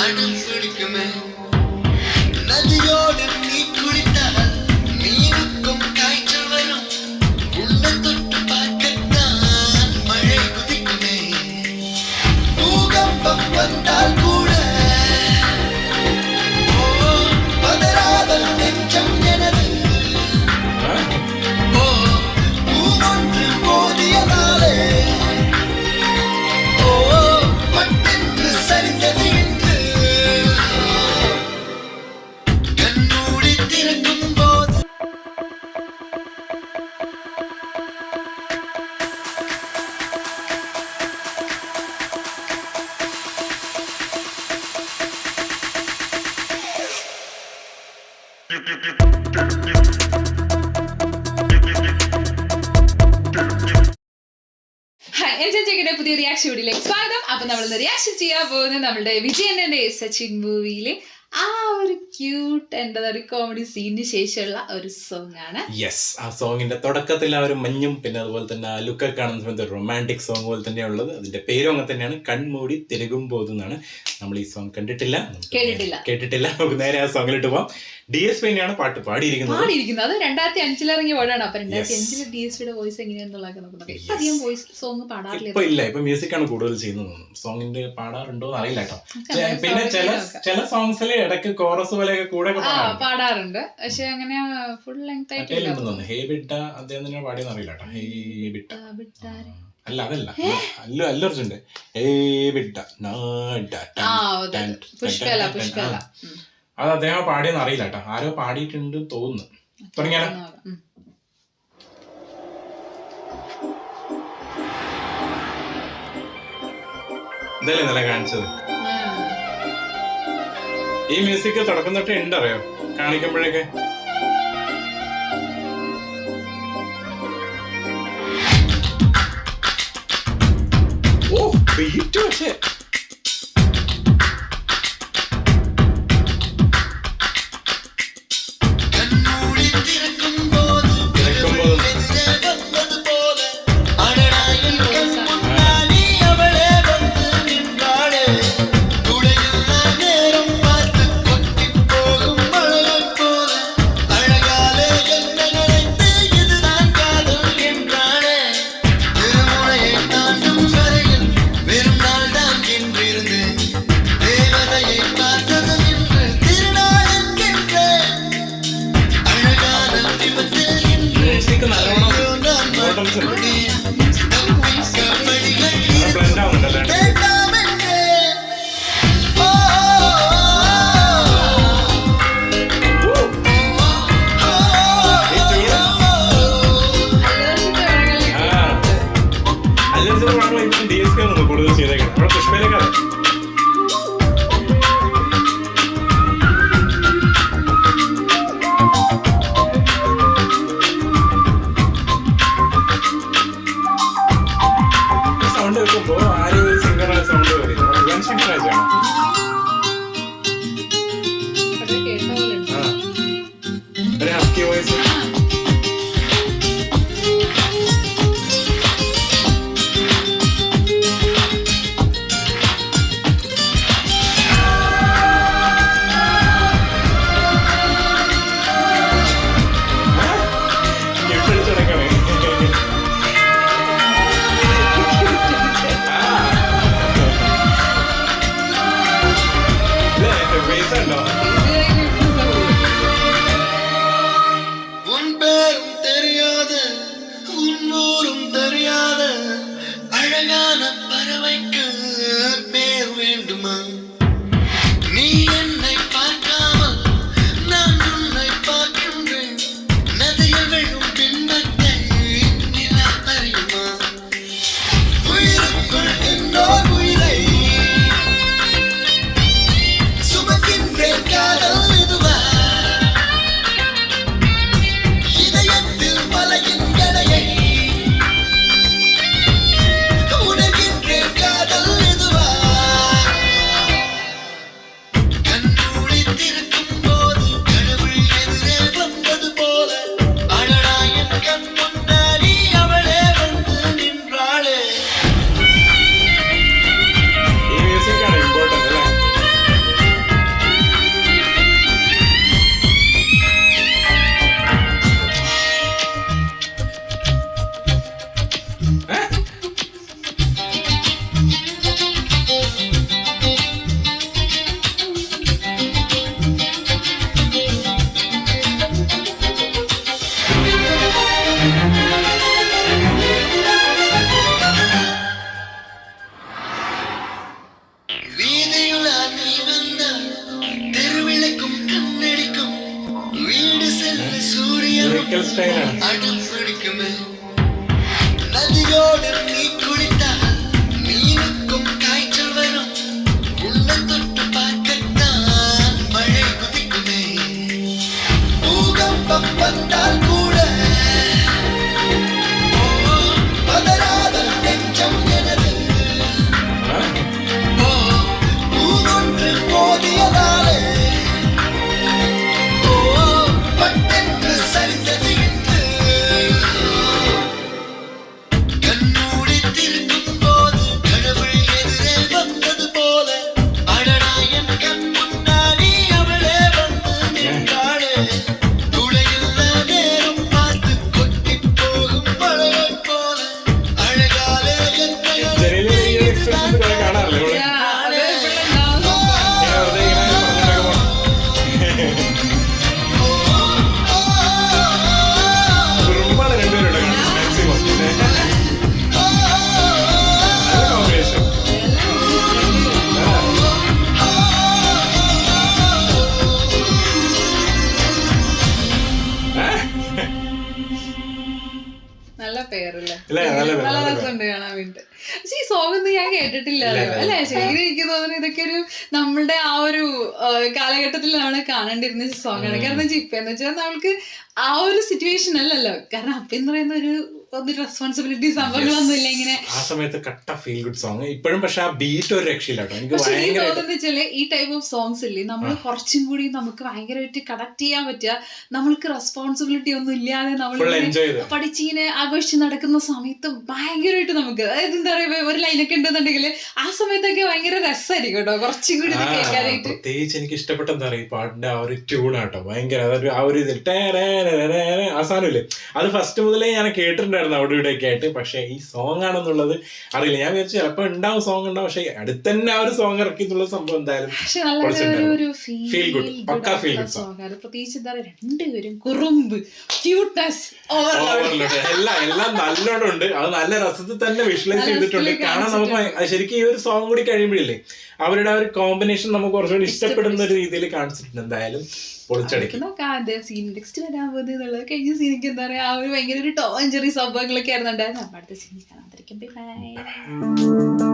அடம் பிடிக்குமே நதியோடு நீ குளித்தால் நீருக்கும் காய்ச்சல் வரும் உன்னை தொட்டு பார்க்கத்தான் மழை குதிக்குமே பூகம்பம் வந்தால் கூட பதறாத நெஞ்சம் எனது பூவொன்று மோதியதாலே மட்டென்று சரிந்தது என்று கண்மூடி திறக்கும் போது ചേച്ചിയുടെ പുതിയ റിയാക്ഷൻ വീഡിയോയിലേക്ക് സ്വാഗതം. അപ്പൊ നമ്മൾ റിയാക്ഷൻ ചെയ്യാൻ പോകുന്നത് നമ്മുടെ വിജയന്റെ സച്ചിൻ മൂവിയിലെ ആ ഒരു ക്യൂട്ട് എന്താ പറയുക കോമഡി സീനിന് ശേഷമുള്ള ഒരു സോങ് ആണ്. യെസ്, ആ സോങ്ങിന്റെ തുടക്കത്തിൽ ആ ഒരു മഞ്ഞും പിന്നെ അതുപോലെ തന്നെ ആ ലുക്കൊക്കെ കാണുന്ന സമയത്ത് റൊമാൻറ്റിക് സോങ് പോലെ തന്നെയാണ് ഉള്ളത്. അതിന്റെ പേരും അങ്ങനെ തന്നെയാണ്, കൺമൂടി തിരുകുമ്പോൾ എന്നാണ്. നമ്മൾ ഈ സോങ് കേട്ടിട്ടില്ല. നമുക്ക് നേരെ ആ സോങ്ങിലിട്ട് പോവാം. DSP ആണ് പാട്ട് പാടിയിരിക്കുന്നത്. അത് 2005 ഇറങ്ങിയ പാടാണ്. അപ്പൊ 2005 DSPയുടെ വോയിസ് എങ്ങനെയാണെന്നുള്ളതൊക്കെ വോയിസ് സോങ് പാടാറില്ല. ഇപ്പൊ ഇല്ല, ഇപ്പൊ മ്യൂസിക് ആണ് കൂടുതൽ ചെയ്യുന്നത്. സോങ്ങിന്റെ പാടാറുണ്ടോ എന്ന് അറിയില്ല കേട്ടോ. പിന്നെ ചില സോങ്സിൽ ഇടയ്ക്ക് കോറസ് പോലെയൊക്കെ കൂടെ പാടാറുണ്ട്. പക്ഷെ അങ്ങനെ ഫുൾ ലെങ്ത് ആയിട്ട് ഹേ ബിട്ട അദ്ദേഹം തന്നെ പാടിയെന്ന് അറിയില്ല കേട്ടോ. ഹേ ബിട്ട അല്ല, അതല്ല, അല്ലു അർജുന്റെ ഹേ ബിട്ട പുഷ്പല അത് അദ്ദേഹം പാടിയെന്ന് അറിയില്ല കേട്ടോ. ആരോ പാടിയിട്ടുണ്ട് തോന്നുന്നു. തുടങ്ങിയാലോ? ഇതല്ലേ ഇന്നലെ കാണിച്ചത്. ഈ മ്യൂസിക് തുടക്കം തൊട്ട് ഉണ്ടറിയോ കാണിക്കുമ്പോഴേക്ക്. ഓ ബീറ്റ് പക്ഷേ കൂടുതൽ ചെയ്തേക്കണം. അവിടെ പുഷ്പയിലേക്കാണ്. സൗണ്ട് വെക്കുമ്പോ ആരും സിംഗറായ സൗണ്ട് വരില്ല. യുവൻ ശങ്കർ രാജാണ്. ഒരു ഹസ്കി വോയിസ്. பறவைக்கு பேர் வேண்டுமா நீ என்னை பார்க்காமல் நான் உன்னை பார்க்கின்றேன் நதியில் விழும் பின்னத்தை நிலா அறியுமா உயிருக்குள் இன்னொரு உயிரை சுமக்கின்றேன் காதல் இதுவா இதயத்தில் மலையின் எடையை உணர்கின்றேன் காதல் இதுவா கண் ഒരിക്കൽ സ്റ്റൈലാണ്. அடம் பிடிக்குமே நதியோடு நீ குளித்தால் மீனுக்கும் காய்ச்சல் வரும் உன்னை தொட்டு பார்க்கத்தான் மழை குதிக்குமே பூகம்பம் வந்தால் கூட பதறாத நெஞ்சம் எனது பூவொன்று மோதியதாலே பட்டென்று சரிந்தது என்று கண்மூடி திருக்கும் போது கடவுள் எதிரே வந்தது போல அடடா என் கண் முன்னாடி அவளே வந்து நின்றாளே துளையில்லா நேரம் பார்த்து கொட்டி போகும் மழையைப் போல அழகாலே என்னை ജനലിൽ ഈ എക്സ്പ്രഷൻസ് കുറെ കാണാറില്ലേ ഇവിടെ? അത് ഇവിടെ ഉണ്ടാവും. ഇങ്ങനെ വെറുതെ ഇങ്ങനെ പറഞ്ഞിട്ടൊക്കെ പോണം. കുറുമ്പാണ് രണ്ടുപേരും ഇവിടെ കാണുന്നത് മാക്സിമം. നല്ല കോമ്പിനേഷൻ. നല്ല പേരല്ലേ, ഇല്ല, നല്ല പേര്, നല്ല നല്ല പേര്. രസമുണ്ട് കാണാൻ വേണ്ടിട്ട്. പക്ഷെ ഈ സോങ് ഒന്നും ഞാൻ കേട്ടിട്ടില്ലല്ലോ അല്ലെ. ശരിക്കും എനിക്ക് തോന്നുന്നു ഇതൊക്കെ ഒരു നമ്മളുടെ ആ ഒരു കാലഘട്ടത്തിലാണ് കാണേണ്ടിരുന്ന സോങ് ആണ്. കാരണം ഇപ്പൊ എന്ന് വെച്ചാൽ നമ്മൾക്ക് ആ ഒരു സിറ്റുവേഷൻ അല്ലല്ലോ. കാരണം അപ്പൊ എന്ന് പറയുന്ന ഒരു റെസ്പോൺസിബിലിറ്റി സംഭവങ്ങളൊന്നും ഇല്ല ഇങ്ങനെ. ആ സമയത്ത് കട്ട ഫീൽ ഗുഡ് സോങ്. ഇപ്പോഴും പക്ഷെ ആ ബീറ്റ് ഒരു രക്ഷയില്ല കേട്ടോ. എനിക്ക് പക്ഷെ എനിക്ക് ഭയങ്കര തോന്നുന്നത് വെച്ചാല് ഈ ടൈപ്പ് ഓഫ് സോങ്സ് ഇല്ലേ നമ്മൾ കുറച്ചും കൂടി നമുക്ക് ഭയങ്കരമായിട്ട് കണക്ട് ചെയ്യാൻ പറ്റുക. നമ്മൾക്ക് റെസ്പോൺസിബിലിറ്റി ഒന്നും ഇല്ലാതെ ഫുൾ നമ്മൾ എൻജോയ് ചെയ്ത് പഠിച്ചിങ്ങനെ ആഘോഷിച്ച് നടക്കുന്ന സമയത്ത് ഭയങ്കരമായിട്ട് നമുക്ക് അതായത് എന്താ പറയുക ഒരു ലൈനൊക്കെ ഉണ്ടെന്നുണ്ടെങ്കിൽ ആ സമയത്തൊക്കെ ഭയങ്കര രസമായിരിക്കും കേട്ടോ കുറച്ചും കൂടി ഇത് കേൾക്കാനായിട്ട്. പ്രത്യേകിച്ച് എനിക്ക് ഇഷ്ടപ്പെട്ട എന്താ പറയുക ഈ പാട്ടിന്റെ ആ ഒരു ട്യൂൺ ആട്ടോ ഭയങ്കര അതൊരു ആ ഒരു ഇതിൽ ആ സാധനമില്ലേ അത് ഫസ്റ്റ് മുതലേ ഞാൻ കേട്ടിട്ടുണ്ടായിരുന്നു അവിടെ ഇവിടെ ഒക്കെ ആയിട്ട്. പക്ഷെ ഈ സോങ് ആണെന്നുള്ളത് അറിയില്ല. ഞാൻ വിചാരിച്ചു ചിലപ്പോൾ ഉണ്ടാവും സോങ് ഉണ്ടാവും. പക്ഷെ അടുത്ത് തന്നെ ആ ഒരു സോങ് ഇറക്കി എന്നുള്ള സംഭവം എന്തായാലും പക്ഷെ നല്ലൊരു ഫീൽ ഗുഡ് പക്കാ ഫീൽ ഗുഡ് സോങ്. സോങ്. പ്രത്യേകിച്ച് എന്താ പറയുക രണ്ടുപേരും കുറുമ്പ് ക്യൂട്ട്നെസ് എല്ലാം നല്ലോണം ഉണ്ട്. അത് നല്ല രസത്തിൽ തന്നെ വിഷ്വലൈസ് ചെയ്തിട്ടുണ്ട്. കാണാൻ നമുക്ക് അത് ശരിക്കും ഈ ഒരു സോങ് കൂടി കഴിയുമ്പോഴില്ലേ അവരുടെ ആ ഒരു കോമ്പിനേഷൻ നമുക്ക് കുറച്ചുകൂടി ഇഷ്ടപ്പെടുന്ന ഒരു രീതിയിൽ കാണിച്ചിട്ടുണ്ട്. എന്തായാലും പൊളിച്ചടിക്കും. സീൻ നെക്സ്റ്റ് വരാൻ പോകുന്നത് എന്നുള്ളത് കഴിഞ്ഞ സീനിക്ക് എന്താ പറയാ ആ ഒരു ഭയങ്കര ഒരു ടോം ആൻഡ് ജെറി സംഭവങ്ങളൊക്കെ ആയിരുന്നു ഉണ്ടായിരുന്നു. അടുത്ത സീനിൽ കാണാതിരിക്കും. ബൈ.